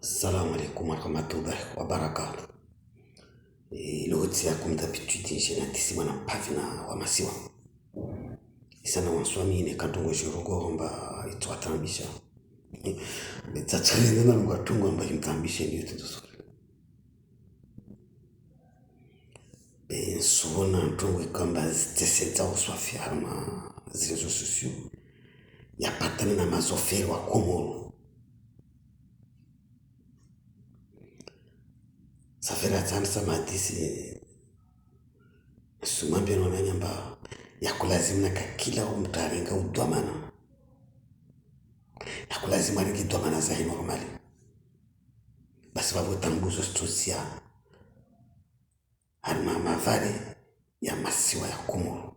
Assalamu alaikum warahmatullahi wabarakatuh. Loti yako mdhabiti jenatisi wana pavina wa masiwa. Isana wanswami ne katongo jirogo homba itwatambisha. Betsatsari na mwatungo mba imtambisha ni yote. Suona ntongo ikamba ziteseta uswafi harma zirezo sosio. Ya patana na mazoferi wa Komoro. Safira tani samadisi sumambia nona nyamba ya kulazimina kakila umtarenga udwamana. Ya kulazima ringi udwamana zahi normali. Basi babu tambuzo stosia harma mavare ya masiwa ya Komoro.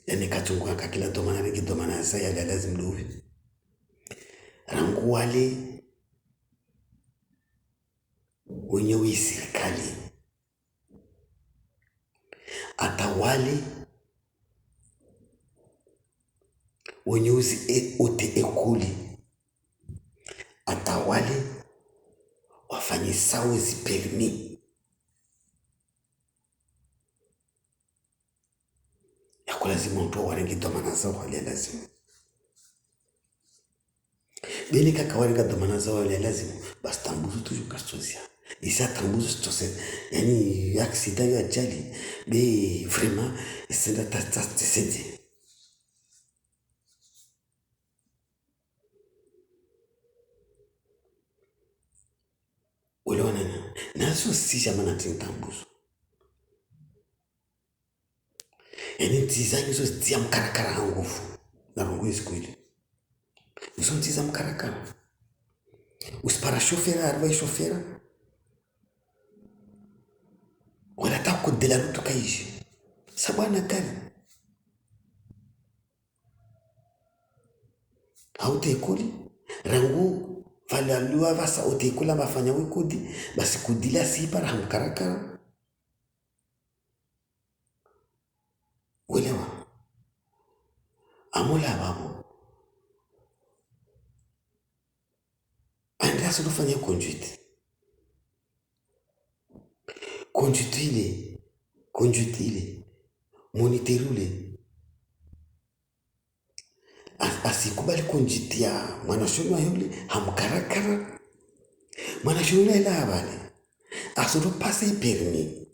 Yani katungu kakila udwamana ringi udwamana zahi ya lazim luvi. Rangu wale wenyewe serikali atawale wenyewe ote ekuli atawale wafanye sawa zipermi ya kulazima mtu warengi domana zao wale lazima beli kaka warenga domana zao wale lazima basi tambuzo tuju kastozia isa tambuzo stose yani accident ya ajali be vraiment isenda tasedi uliona nazo si jamana tintambuzo yani tizanyo zo tia mkarakara hangufu na rungu iskwili uso tiza mkarakara uspara shofera arwa shofera wala tako de la lutu kaishi sabana gari haute ekoli rangu vala lua vasa ote ekola mafanya wikudi basi kudila sipara hamkarakara welewa amola babu andra sulu fanya conduite ile moniterule asikubali conduite ya mwanashoni yule hamkarakara mwanashoni ila habari asulu pase permis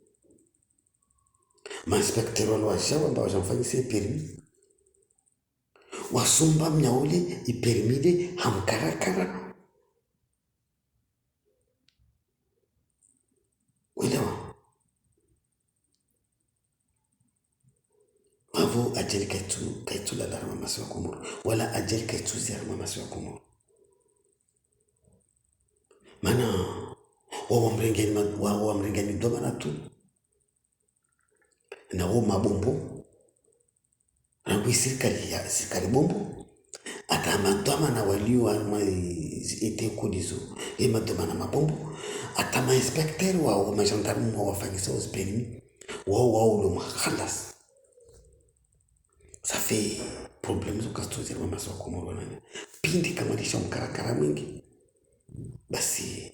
mainspecteur wa shawa ambao wamfanyisia permis wasumba mnyaule ipermide hamkarakara uelewa mavo ajali kaitu la larma masiwa Komoro wala ajali kaitu zirma masiwa Komoro mana wa mrengeni domana tu na wo mabombo rangu serikali bombo ata madomana walio alma ete kudizo madomana mabombo ata mainspecteur wa magendarme wa wafanyisa hospitali wao lo khalas ça fait problème zo kastozi mama swa Komoro nani pindi kama lisha mkarakara mwingi basi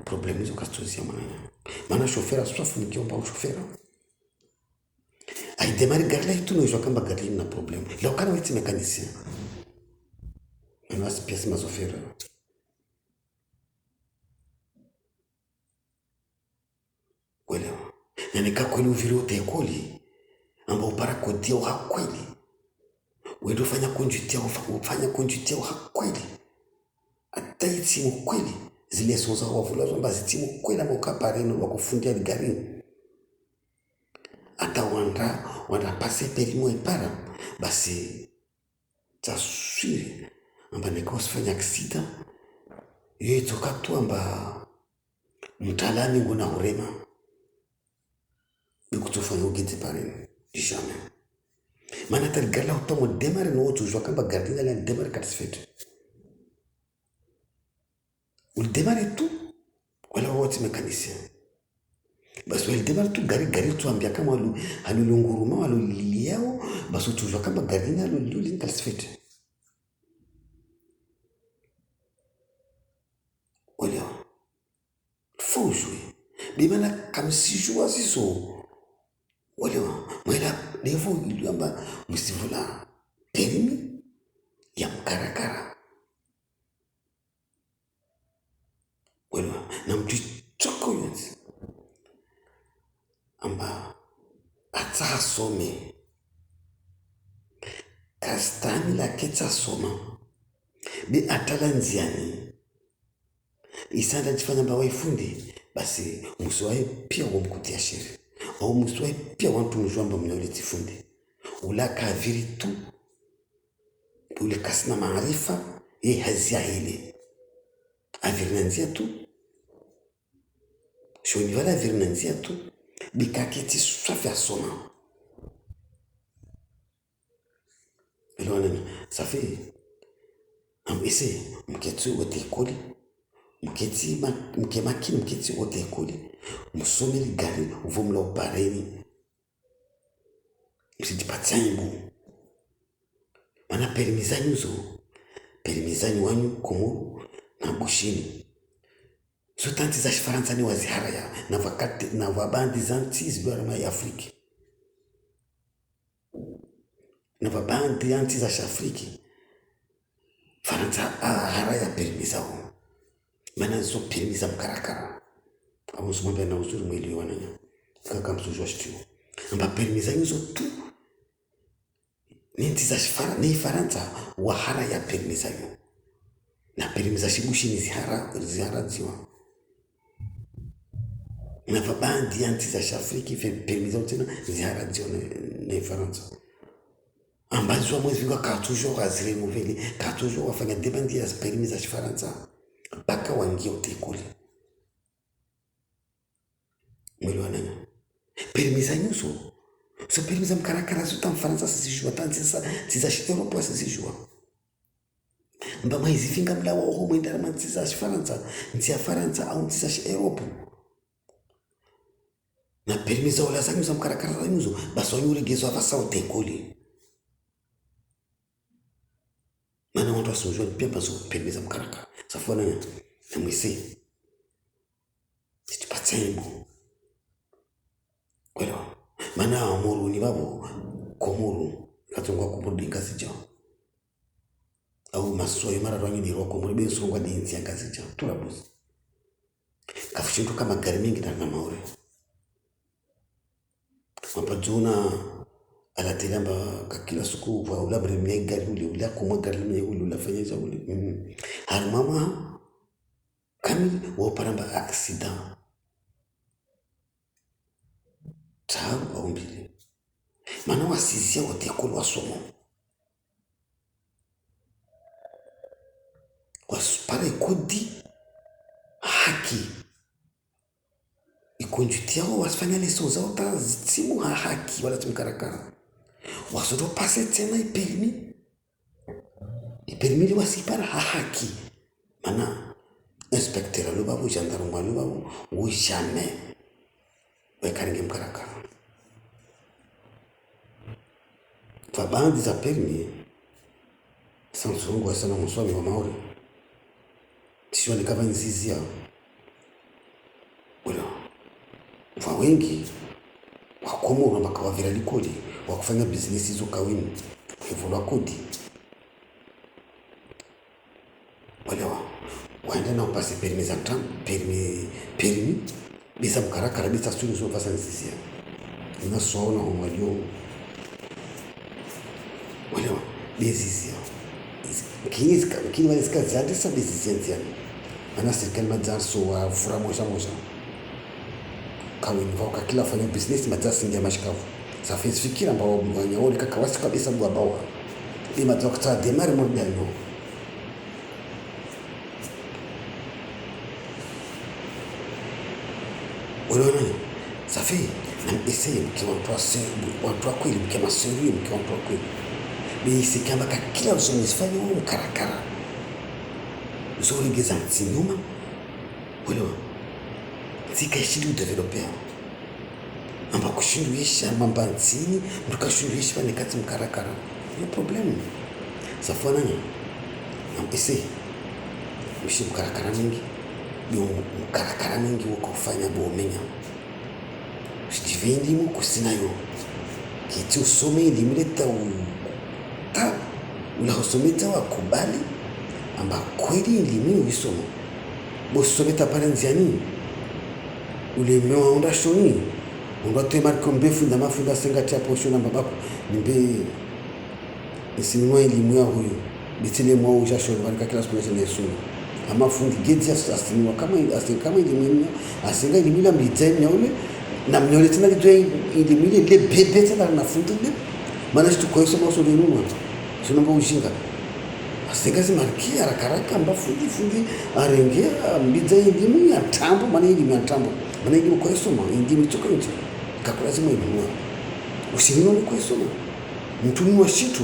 problème zo kastozi mana chauffeur swafu mkiomba chauffeur ai demari gari la tu no jo kamba gari na problème la kana witi mécanicien nas pièce mazofera welewa yani kakweli uviri ote ekoli ambao para kodia hakweli wewe ufanya conduite hakweli ataiti mkweli zile sonza wavula zomba zitimu kweli ambao kapareno wa kufundia gari ata wanda pase perimo ipara basi taswiri amba nekosifanya accident yeto katu amba mtalani nguna urema nikutofanya ugiti pareno jamais mana tar gala utomo demare no tu jwa kamba gardina la demare satisfait ul demare tu wala wote mécanicien basi wale demare tu gari tu ambia kama alulunguruma waluliliao basi tu jwa kamba gardina alulili satisfait faut jouer bimana kama si joue siso wale mwela devo iliamba msivula perimi ya mkarakara wale na mtichoko yote amba atasome kastani la ketsa soma bi atalanziani isanda jifanya mba waifundi basi msiwae pia wamkutia shiri au msiwae pia wantu mjwamba mnaule tifundi ulaka viri tu ule kasina maarifa ye hazia ile avirinanzia tu shoni wala avirinanzia tu bikaketi safi asoma elona safi ese mketsu wote koli mketi mkemakini mketi wote koli msomeli gari uvumla upareni msijipatia imbu mana perimizanyu wanyu komo na bushini so tanti za Faransa ni wazihara ya na wakati na wabandi zanti zibarama ya Afriki na wabandi zanti za Afriki Faransa hara ya perimizao mana zo perimiza mkarakara au mwambia na uzuri mwili wananya kaka msujwa shtiu amba perimizanyu zo tu ninti za Faransa wahara ya perimizanyu na perimiza shibushi ni zihara ziwa na vabandi yanti za Afriki perimiza tena zihara ziwa na Faransa ambazo mwezi vinga katujo azire muveli katujo wafanya debandi ya perimiza Faransa baka wangia utekuli mwili wananya perimiza nyuso so perimiza mkarakara zuta mfaransa sisijua tanti za Europa sisijua mbama izifinga mlawa oho mwendara manti za Faransa nti ya Faransa au nti za Europa na perimiza wala zanyu za mkarakara za nyuso basi wanyure gezo avasa utekuli mana wantu wasujua pia baso perimiza mkarakara safuwa nanya na mwisi situpatsaimu kwelo mana amuru ni babo komuru katungwa kumudi ngazija au masoi mara rangi ni roko muri besungwa dinzi ngazija turabuzi kafushintu kama gari mingi na maure mapajuna ala tilamba kakila suku wa ulabre mgari ule kumwa gari ule ulafanyeza ule harmama kamili wa paramba accident tabu au mbili mana wasizia watekulu wasomo wasupara ikodi haki ikonjutia wasifanya leso zao ta zitimu haki wala tumkarakara wasoto pase tena iperimi li wasipara haki mana inspecteur lubabu gendarme lubabu ou jamais wekaringe mkarakara fabandi za permis sanzungu sana mswami wa maori tisho ni kama nzizia wala fa wengi wakomo mpaka wavira likodi wakufanya business hizo kawini hivyo kodi wala waenda na upasi permis za mtam permis bisa mkarakara bisa studio zo fasa nzizia ina soona umwalio wala bezizia kini wale ska zade sa bezizia ana serikali madza so wa fura moja kawini voka kila fanya business madza singia mashikavu safisi fikira ambao wanyaoni kaka wasi kabisa bwa bawa bima dokta demare modelo unaona safi na essaye mkiwa kweli mkiwa seri mkiwa kweli bisi kama kila usomesifanya mkarakara zori gezanti nyuma wala zikashidi udevelopea amba kushinduisha mambo nzini mtukashinduisha ni kati mkarakara no problem safwana na essaye mshi mkarakara mingi mkarakara mingi ukofanya bomenya shitive elimu kusinayo kiti usome elimu leta ulahosometa wakubali amba kweli elimu uisoma bosometa pale nziani ulemewa onda shoni ndo temarko mbefu na mafunda sengati hapo shona babako nimbe isinwa elimu ya huyo bitile mwa uja shoni barika kila siku na yesu ama fundi gedi asinwa kama elimu asinga elimu la mitaini ule na mnyole tena kitu elimu ile bebe tena na fundi ile maana kitu kwa hiyo somo nunua sio mambo ujinga asingazi markia arakaraka amba fundi arengea mbidza elimu ya tambo maana elimu ya tambo maana elimu kwa hiyo somo elimu toka nje kakulazimu inunua usinunua ni kwa soma mtu wa shitu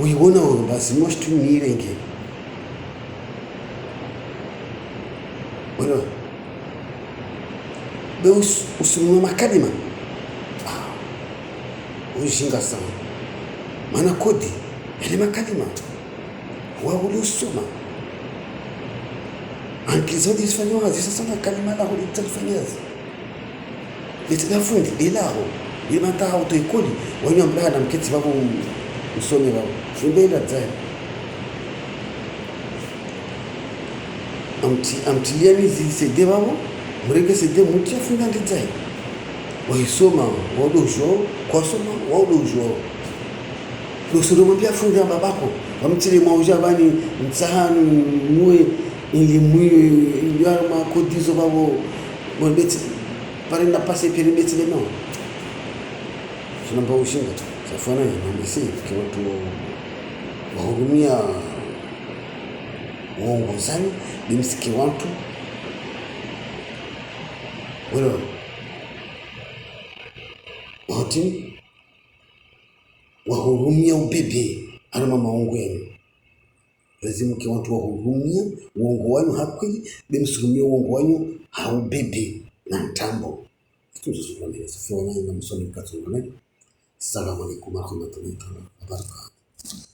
uiona basi mwa shitu ni irenge wala be usinunua makalima ujinga sana maana kodi ile makalima wa ule usoma ankizo disfanywa hizi sasa na kalima la huli tafanyaz litafundi bilaho limata auto ikodi wanyo mlana mketi babu usome babu mbele tayari amtilia mizi sede babu mreke sede mutia funda ndizai waisoma wadojo kwa soma wadojo lusuru mpya funda babako wamtile mauja bani mtsahanu muwe elimu yarma kodizo babo bonbeti pare na pase perimeti le non tunamba ushinga safana nambisi kwa watu wahudumia uongozani bimsiki watu wala wati wahudumia ubebe alama maongo yenu lazima kwa watu wahudumia uongo wenu hakweli bimsumia uongo wenu haubebe na mtambo tunazoona sasa na msomi katsungana. Assalamu alaikum warahmatullahi wabarakatuh.